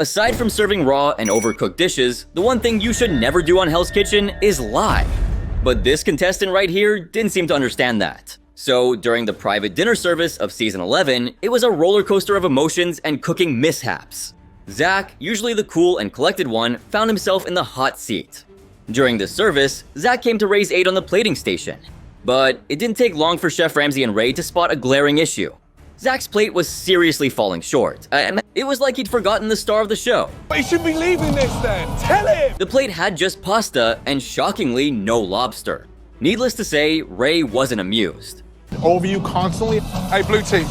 Aside from serving raw and overcooked dishes, the one thing you should never do on Hell's Kitchen is lie. But this contestant right here didn't seem to understand that. So during the private dinner service of season 11, it was a roller coaster of emotions and cooking mishaps. Zach, usually the cool and collected one, found himself in the hot seat. During this service, Zach came to Ray's aid on the plating station. But it didn't take long for Chef Ramsay and Ray to spot a glaring issue. Zach's plate was seriously falling short. It was like he'd forgotten the star of the show. He should be leaving this then. Tell him! The plate had just pasta and, shockingly, no lobster. Needless to say, Ray wasn't amused. Over you constantly. Hey, blue team.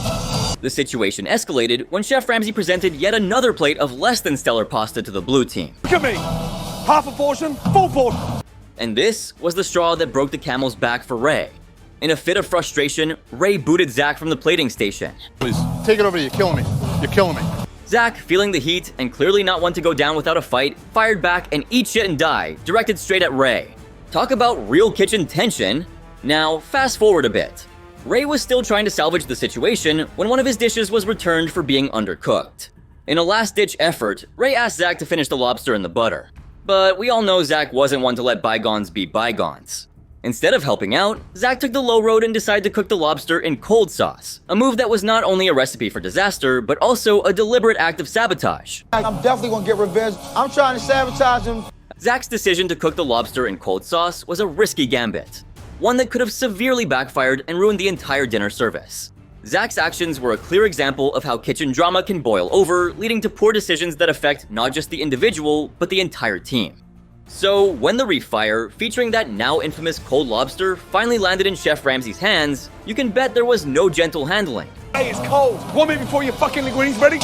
The situation escalated when Chef Ramsay presented yet another plate of less than stellar pasta to the blue team. Look at me. Half a portion, full portion. And this was the straw that broke the camel's back for Ray. In a fit of frustration, Ray booted Zach from the plating station. Please, take it over to you. You're killing me. You're killing me. Zach, feeling the heat and clearly not one to go down without a fight, fired back and eat shit and die, directed straight at Ray. Talk about real kitchen tension. Now, fast forward a bit. Ray was still trying to salvage the situation when one of his dishes was returned for being undercooked. In a last-ditch effort, Ray asked Zach to finish the lobster in the butter. But we all know Zach wasn't one to let bygones be bygones. Instead of helping out, Zach took the low road and decided to cook the lobster in cold sauce, a move that was not only a recipe for disaster, but also a deliberate act of sabotage. I'm definitely gonna get revenge. I'm trying to sabotage him. Zach's decision to cook the lobster in cold sauce was a risky gambit, one that could have severely backfired and ruined the entire dinner service. Zach's actions were a clear example of how kitchen drama can boil over, leading to poor decisions that affect not just the individual, but the entire team. So, when the refire, featuring that now infamous cold lobster, finally landed in Chef Ramsay's hands, you can bet there was no gentle handling. Hey, it's cold. 1 minute before your fucking linguine's ready.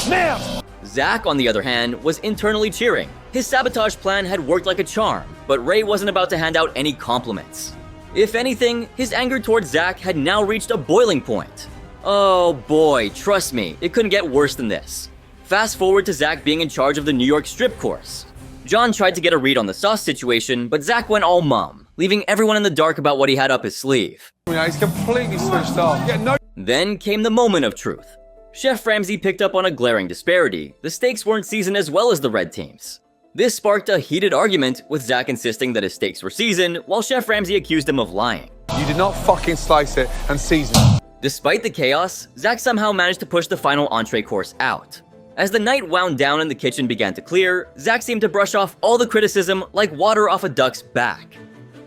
Now! Zach, on the other hand, was internally cheering. His sabotage plan had worked like a charm, but Ray wasn't about to hand out any compliments. If anything, his anger towards Zach had now reached a boiling point. Oh boy, trust me, it couldn't get worse than this. Fast forward to Zach being in charge of the New York strip course. John tried to get a read on the sauce situation, but Zach went all mum, leaving everyone in the dark about what he had up his sleeve. He's completely switched off. Yeah, no. Then came the moment of truth. Chef Ramsay picked up on a glaring disparity. The steaks weren't seasoned as well as the red team's. This sparked a heated argument, with Zach insisting that his steaks were seasoned, while Chef Ramsay accused him of lying. You did not fucking slice it and season it. Despite the chaos, Zach somehow managed to push the final entree course out. As the night wound down and the kitchen began to clear, Zach seemed to brush off all the criticism like water off a duck's back.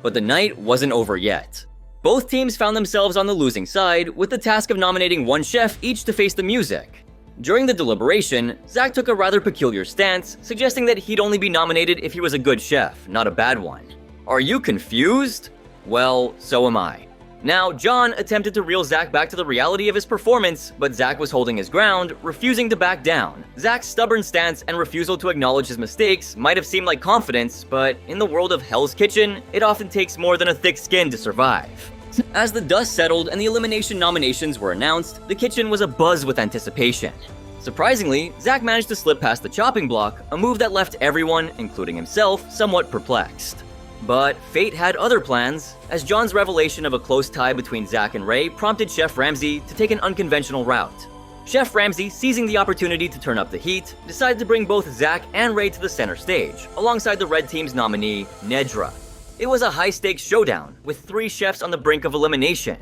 But the night wasn't over yet. Both teams found themselves on the losing side, with the task of nominating one chef each to face the music. During the deliberation, Zach took a rather peculiar stance, suggesting that he'd only be nominated if he was a good chef, not a bad one. Are you confused? Well, so am I. Now, John attempted to reel Zach back to the reality of his performance, but Zach was holding his ground, refusing to back down. Zach's stubborn stance and refusal to acknowledge his mistakes might have seemed like confidence, but in the world of Hell's Kitchen, it often takes more than a thick skin to survive. As the dust settled and the elimination nominations were announced, the kitchen was abuzz with anticipation. Surprisingly, Zach managed to slip past the chopping block, a move that left everyone, including himself, somewhat perplexed. But fate had other plans, as John's revelation of a close tie between Zach and Ray prompted Chef Ramsay to take an unconventional route. Chef Ramsay, seizing the opportunity to turn up the heat, decided to bring both Zach and Ray to the center stage, alongside the red team's nominee, Nedra. It was a high-stakes showdown, with 3 chefs on the brink of elimination.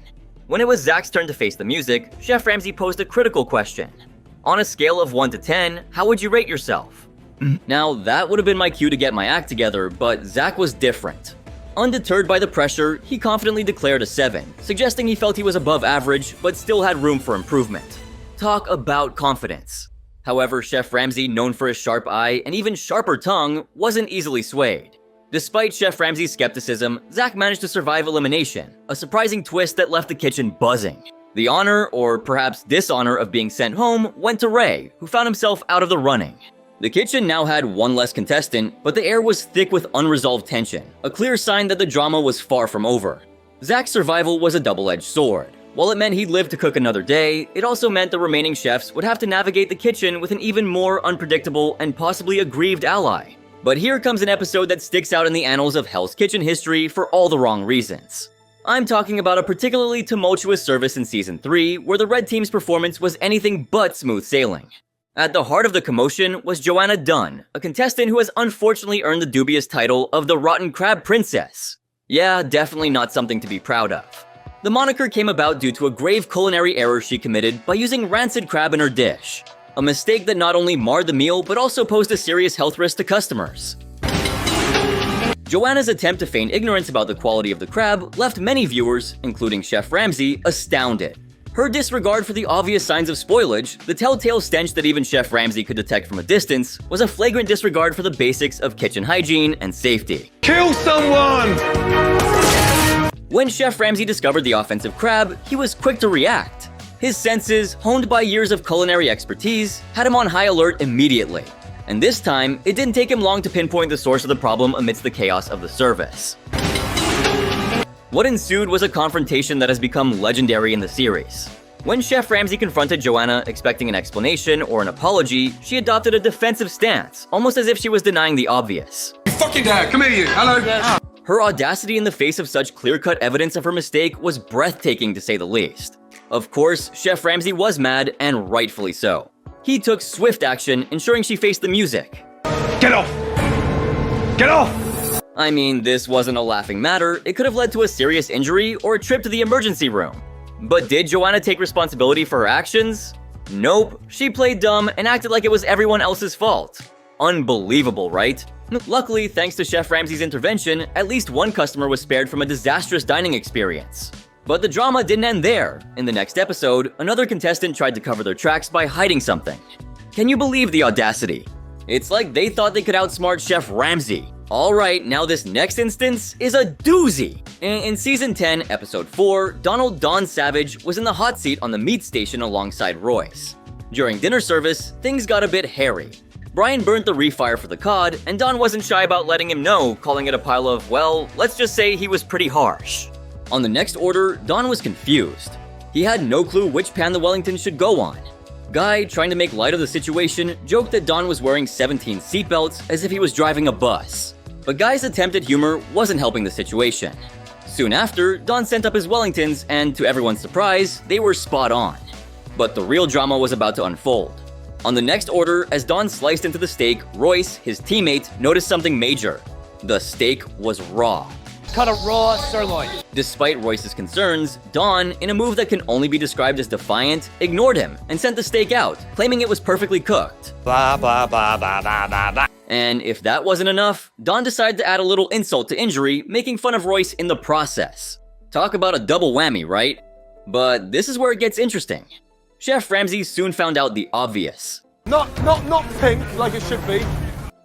When it was Zach's turn to face the music, Chef Ramsay posed a critical question. On a scale of 1 to 10, how would you rate yourself? Now, that would have been my cue to get my act together, but Zach was different. Undeterred by the pressure, he confidently declared a 7, suggesting he felt he was above average, but still had room for improvement. Talk about confidence. However, Chef Ramsay, known for his sharp eye and even sharper tongue, wasn't easily swayed. Despite Chef Ramsay's skepticism, Zach managed to survive elimination, a surprising twist that left the kitchen buzzing. The honor, or perhaps dishonor, of being sent home went to Ray, who found himself out of the running. The kitchen now had one less contestant, but the air was thick with unresolved tension, a clear sign that the drama was far from over. Zach's survival was a double-edged sword. While it meant he'd live to cook another day, it also meant the remaining chefs would have to navigate the kitchen with an even more unpredictable and possibly aggrieved ally. But here comes an episode that sticks out in the annals of Hell's Kitchen history for all the wrong reasons. I'm talking about a particularly tumultuous service in Season 3 where the red team's performance was anything but smooth sailing. At the heart of the commotion was Joanna Dunn, a contestant who has unfortunately earned the dubious title of the Rotten Crab Princess. Yeah, definitely not something to be proud of. The moniker came about due to a grave culinary error she committed by using rancid crab in her dish. A mistake that not only marred the meal, but also posed a serious health risk to customers. Joanna's attempt to feign ignorance about the quality of the crab left many viewers, including Chef Ramsay, astounded. Her disregard for the obvious signs of spoilage, the telltale stench that even Chef Ramsay could detect from a distance, was a flagrant disregard for the basics of kitchen hygiene and safety. Kill someone! When Chef Ramsay discovered the offensive crab, he was quick to react. His senses, honed by years of culinary expertise, had him on high alert immediately. And this time, it didn't take him long to pinpoint the source of the problem amidst the chaos of the service. What ensued was a confrontation that has become legendary in the series. When Chef Ramsay confronted Joanna expecting an explanation or an apology, she adopted a defensive stance, almost as if she was denying the obvious. You fucking dad, come here you, hello. Her audacity in the face of such clear-cut evidence of her mistake was breathtaking to say the least. Of course, Chef Ramsay was mad, and rightfully so. He took swift action, ensuring she faced the music. Get off! Get off! I mean, this wasn't a laughing matter. It could have led to a serious injury or a trip to the emergency room. But did Joanna take responsibility for her actions? Nope. She played dumb and acted like it was everyone else's fault. Unbelievable, right? Luckily, thanks to Chef Ramsay's intervention, at least one customer was spared from a disastrous dining experience. But the drama didn't end there. In the next episode, another contestant tried to cover their tracks by hiding something. Can you believe the audacity? It's like they thought they could outsmart Chef Ramsay. Alright, now this next instance is a doozy! In Season 10, Episode 4, Donald Don Savage was in the hot seat on the meat station alongside Royce. During dinner service, things got a bit hairy. Brian burnt the refire for the cod, and Don wasn't shy about letting him know, calling it a pile of, well, let's just say he was pretty harsh. On the next order, Don was confused. He had no clue which pan the Wellington should go on. Guy, trying to make light of the situation, joked that Don was wearing 17 seatbelts as if he was driving a bus. But Guy's attempt at humor wasn't helping the situation. Soon after, Don sent up his Wellingtons, and to everyone's surprise, they were spot on. But the real drama was about to unfold. On the next order, as Don sliced into the steak, Royce, his teammate, noticed something major. The steak was raw. Cut a raw sirloin. Despite Royce's concerns, Don, in a move that can only be described as defiant, ignored him and sent the steak out, claiming it was perfectly cooked. Blah, blah, blah, blah, blah, blah, blah. And if that wasn't enough, Don decided to add a little insult to injury, making fun of Royce in the process. Talk about a double whammy, right? But this is where it gets interesting. Chef Ramsay soon found out the obvious. Not pink like it should be.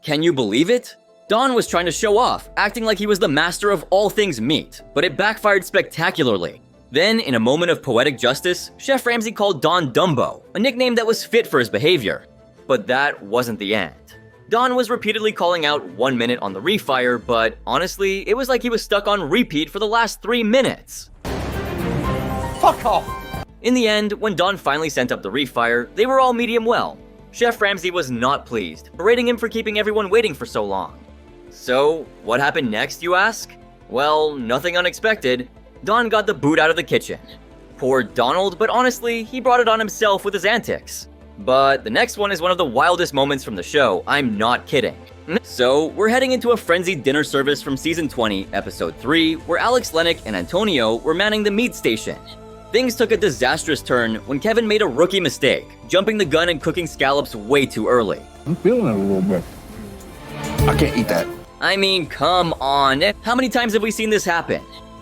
Can you believe it? Don was trying to show off, acting like he was the master of all things meat, but it backfired spectacularly. Then, in a moment of poetic justice, Chef Ramsay called Don Dumbo, a nickname that was fit for his behavior. But that wasn't the end. Don was repeatedly calling out 1 minute on the refire, but honestly, it was like he was stuck on repeat for the last 3 minutes. Fuck off! In the end, when Don finally sent up the refire, they were all medium well. Chef Ramsay was not pleased, berating him for keeping everyone waiting for so long. So, what happened next, you ask? Well, nothing unexpected. Don got the boot out of the kitchen. Poor Donald, but honestly, he brought it on himself with his antics. But the next one is one of the wildest moments from the show, I'm not kidding. So, we're heading into a frenzied dinner service from Season 20, Episode 3, where Alex Lennox and Antonio were manning the meat station. Things took a disastrous turn when Kevin made a rookie mistake, jumping the gun and cooking scallops way too early. I'm feeling it a little bit. I can't eat that. I mean, come on. How many times have we seen this happen?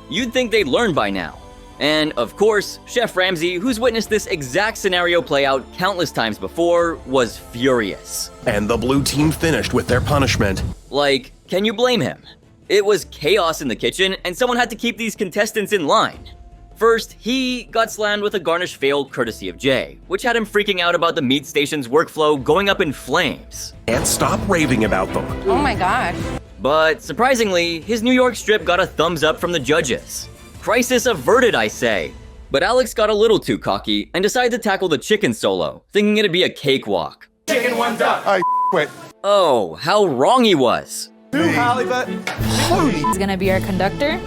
You'd think they'd learn by now. And, of course, Chef Ramsay, who's witnessed this exact scenario play out countless times before, was furious. And the blue team finished with their punishment. Like, can you blame him? It was chaos in the kitchen, and someone had to keep these contestants in line. First, he got slammed with a garnish fail courtesy of Jay, which had him freaking out about the meat station's workflow going up in flames. Can't stop raving about them. Oh my gosh. But surprisingly, his New York strip got a thumbs up from the judges. Crisis averted, I say. But Alex got a little too cocky and decided to tackle the chicken solo, thinking it'd be a cakewalk. Chicken one duck. I quit. Oh, how wrong he was. Two halibut. He's gonna be our conductor,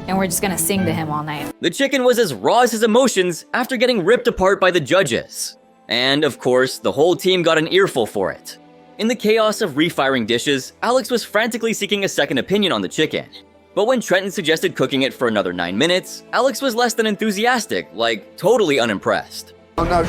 and we're just gonna sing to him all night. The chicken was as raw as his emotions after getting ripped apart by the judges. And of course, the whole team got an earful for it. In the chaos of refiring dishes, Alex was frantically seeking a second opinion on the chicken. But when Trenton suggested cooking it for another 9 minutes, Alex was less than enthusiastic, like totally unimpressed. Oh no,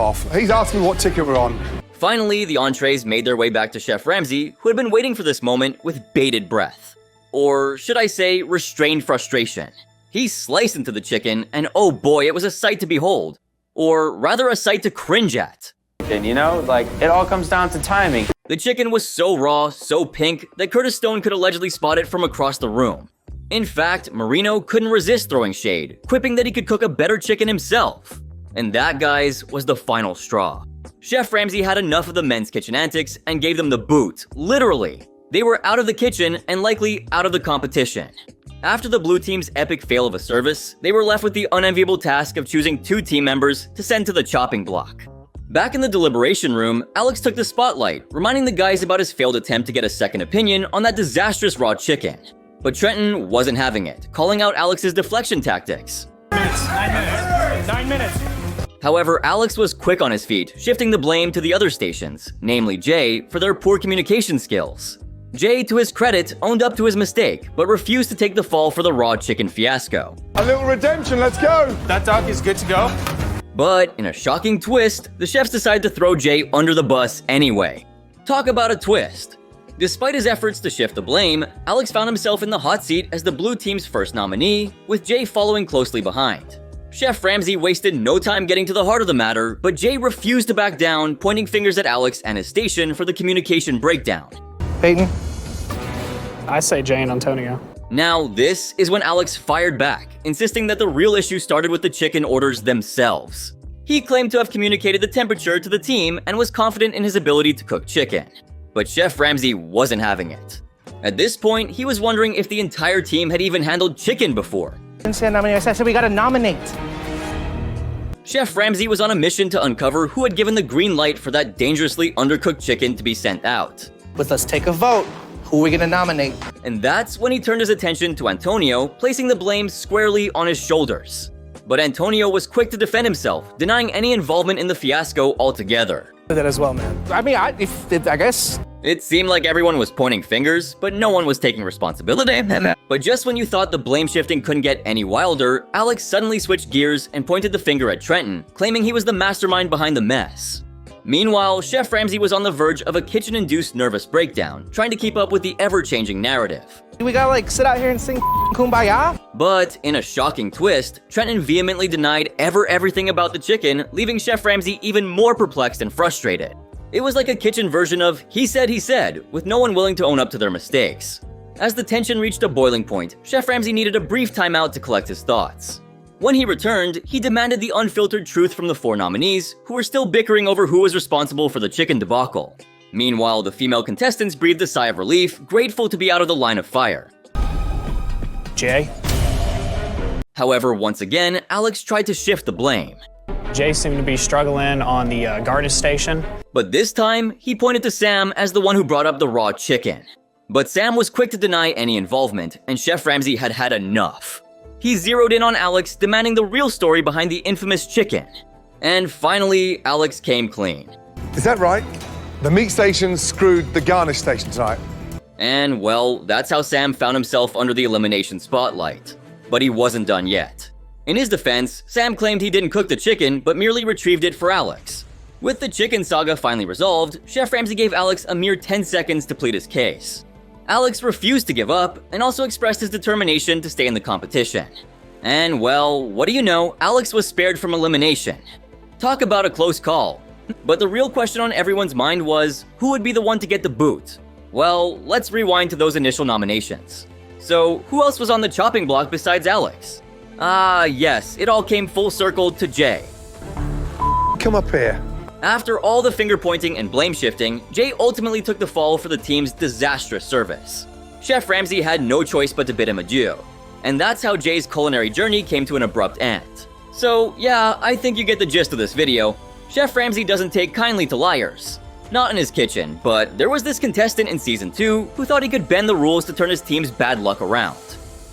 off. He's asking what ticket we're on. Finally, the entrees made their way back to Chef Ramsay, who had been waiting for this moment with bated breath. Or should I say, restrained frustration. He sliced into the chicken, and oh boy, it was a sight to behold. Or rather a sight to cringe at. And you know, like, it all comes down to timing. The chicken was so raw, so pink, that Curtis Stone could allegedly spot it from across the room. In fact, Marino couldn't resist throwing shade, quipping that he could cook a better chicken himself. And that, guys, was the final straw. Chef Ramsay had enough of the men's kitchen antics and gave them the boot, literally. They were out of the kitchen and likely out of the competition. After the blue team's epic fail of a service, they were left with the unenviable task of choosing 2 team members to send to the chopping block. Back in the deliberation room, Alex took the spotlight, reminding the guys about his failed attempt to get a second opinion on that disastrous raw chicken. But Trenton wasn't having it, calling out Alex's deflection tactics. 9 minutes. 9 minutes. However, Alex was quick on his feet, shifting the blame to the other stations, namely Jay, for their poor communication skills. Jay, to his credit, owned up to his mistake, but refused to take the fall for the raw chicken fiasco. A little redemption, let's go. That duck is good to go. But, in a shocking twist, the chefs decided to throw Jay under the bus anyway. Talk about a twist. Despite his efforts to shift the blame, Alex found himself in the hot seat as the blue team's first nominee, with Jay following closely behind. Chef Ramsay wasted no time getting to the heart of the matter, but Jay refused to back down, pointing fingers at Alex and his station for the communication breakdown. Peyton? I say Jay and Antonio. Now, this is when Alex fired back, insisting that the real issue started with the chicken orders themselves. He claimed to have communicated the temperature to the team and was confident in his ability to cook chicken. But Chef Ramsay wasn't having it. At this point, he was wondering if the entire team had even handled chicken before. I said we gotta nominate. Chef Ramsay was on a mission to uncover who had given the green light for that dangerously undercooked chicken to be sent out. But let's take a vote. Who are we gonna nominate? And that's when he turned his attention to Antonio, placing the blame squarely on his shoulders. But Antonio was quick to defend himself, denying any involvement in the fiasco altogether. That as well, man. I mean, I guess. It seemed like everyone was pointing fingers, but no one was taking responsibility. But just when you thought the blame shifting couldn't get any wilder, Alex suddenly switched gears and pointed the finger at Trenton, claiming he was the mastermind behind the mess. Meanwhile, Chef Ramsay was on the verge of a kitchen-induced nervous breakdown, trying to keep up with the ever-changing narrative. We gotta like sit out here and sing Kumbaya? But in a shocking twist, Trenton vehemently denied everything about the chicken, leaving Chef Ramsay even more perplexed and frustrated. It was like a kitchen version of he said, with no one willing to own up to their mistakes. As the tension reached a boiling point, Chef Ramsay needed a brief timeout to collect his thoughts. When he returned, he demanded the unfiltered truth from the 4 nominees, who were still bickering over who was responsible for the chicken debacle. Meanwhile, the female contestants breathed a sigh of relief, grateful to be out of the line of fire. Jay? However, once again, Alex tried to shift the blame. Jay seemed to be struggling on the garnish station. But this time, he pointed to Sam as the one who brought up the raw chicken. But Sam was quick to deny any involvement, and Chef Ramsay had had enough. He zeroed in on Alex, demanding the real story behind the infamous chicken. And finally, Alex came clean. Is that right? The meat station screwed the garnish station tonight. And well, that's how Sam found himself under the elimination spotlight. But he wasn't done yet. In his defense, Sam claimed he didn't cook the chicken, but merely retrieved it for Alex. With the chicken saga finally resolved, Chef Ramsay gave Alex a mere 10 seconds to plead his case. Alex refused to give up, and also expressed his determination to stay in the competition. And well, what do you know, Alex was spared from elimination. Talk about a close call. But the real question on everyone's mind was, who would be the one to get the boot? Well, let's rewind to those initial nominations. So, who else was on the chopping block besides Alex? Ah, yes, it all came full circle to Jay. Come up here. After all the finger-pointing and blame-shifting, Jay ultimately took the fall for the team's disastrous service. Chef Ramsay had no choice but to bid him adieu. And that's how Jay's culinary journey came to an abrupt end. So, yeah, I think you get the gist of this video. Chef Ramsay doesn't take kindly to liars. Not in his kitchen, but there was this contestant in Season 2 who thought he could bend the rules to turn his team's bad luck around.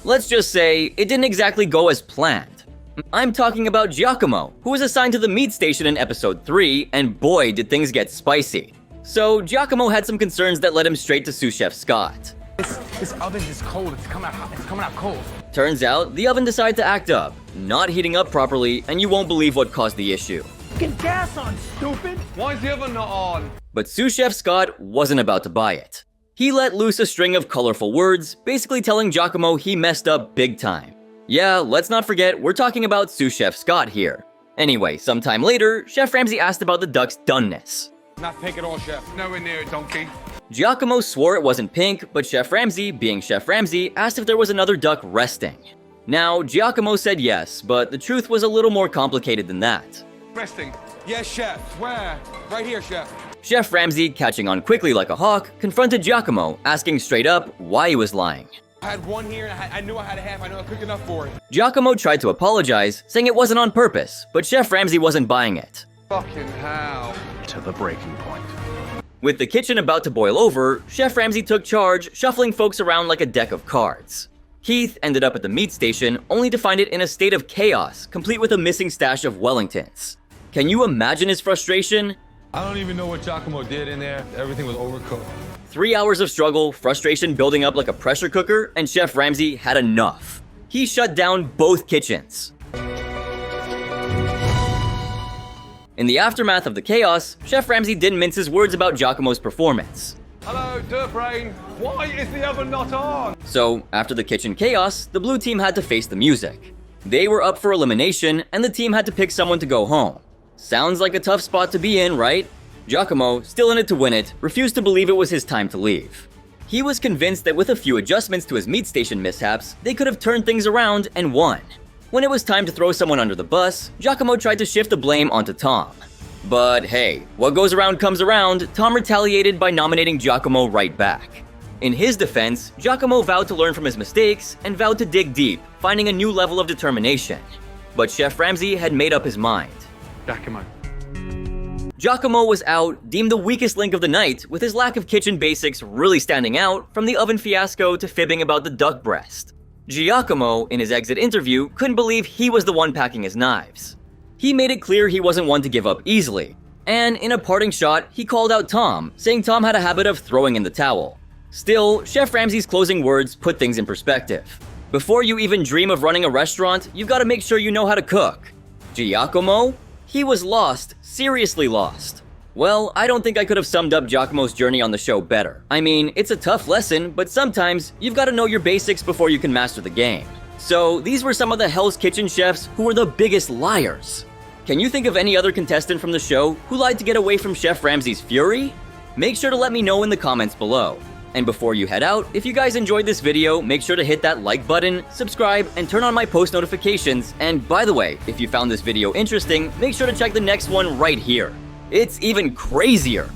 Let's just say, it didn't exactly go as planned. I'm talking about Giacomo, who was assigned to the meat station in episode 3, and boy did things get spicy. So Giacomo had some concerns that led him straight to sous chef Scott. This oven is cold. It's coming out cold. Turns out, the oven decided to act up, not heating up properly, and you won't believe what caused the issue. Get gas on, stupid. Why is the oven not on? But sous chef Scott wasn't about to buy it. He let loose a string of colorful words, basically telling Giacomo he messed up big time. Yeah, let's not forget, we're talking about sous chef Scott here. Anyway, sometime later, Chef Ramsay asked about the duck's doneness. Not pink at all, chef. Nowhere near it, donkey. Giacomo swore it wasn't pink, but Chef Ramsay, being Chef Ramsay, asked if there was another duck resting. Now, Giacomo said yes, but the truth was a little more complicated than that. Resting. Yes, chef. Where? Right here, chef. Chef Ramsay, catching on quickly like a hawk, confronted Giacomo, asking straight up why he was lying. I had one here, and I knew I had a half. I knew I cooked enough for it. Giacomo tried to apologize, saying it wasn't on purpose, but Chef Ramsay wasn't buying it. Fucking hell. To the breaking point. With the kitchen about to boil over, Chef Ramsay took charge, shuffling folks around like a deck of cards. Keith ended up at the meat station, only to find it in a state of chaos, complete with a missing stash of Wellingtons. Can you imagine his frustration? I don't even know what Giacomo did in there. Everything was overcooked. 3 hours of struggle, frustration building up like a pressure cooker, and Chef Ramsay had enough. He shut down both kitchens. In the aftermath of the chaos, Chef Ramsay didn't mince his words about Giacomo's performance. Hello, Dirt Brain. Why is the oven not on? So, after the kitchen chaos, the blue team had to face the music. They were up for elimination, and the team had to pick someone to go home. Sounds like a tough spot to be in, right? Giacomo, still in it to win it, refused to believe it was his time to leave. He was convinced that with a few adjustments to his meat station mishaps, they could have turned things around and won. When it was time to throw someone under the bus, Giacomo tried to shift the blame onto Tom. But hey, what goes around comes around. Tom retaliated by nominating Giacomo right back. In his defense, Giacomo vowed to learn from his mistakes and vowed to dig deep, finding a new level of determination. But Chef Ramsay had made up his mind. Giacomo was out, deemed the weakest link of the night, with his lack of kitchen basics really standing out, from the oven fiasco to fibbing about the duck breast. Giacomo, in his exit interview, couldn't believe he was the one packing his knives. He made it clear he wasn't one to give up easily, and in a parting shot, he called out Tom, saying Tom had a habit of throwing in the towel. Still, Chef Ramsay's closing words put things in perspective. Before you even dream of running a restaurant, you've got to make sure you know how to cook. Giacomo? He was lost, seriously lost. Well, I don't think I could have summed up Giacomo's journey on the show better. I mean, it's a tough lesson, but sometimes you've got to know your basics before you can master the game. So, these were some of the Hell's Kitchen chefs who were the biggest liars. Can you think of any other contestant from the show who lied to get away from Chef Ramsay's fury? Make sure to let me know in the comments below. And before you head out, if you guys enjoyed this video, make sure to hit that like button, subscribe, and turn on my post notifications. And by the way, if you found this video interesting, make sure to check the next one right here. It's even crazier.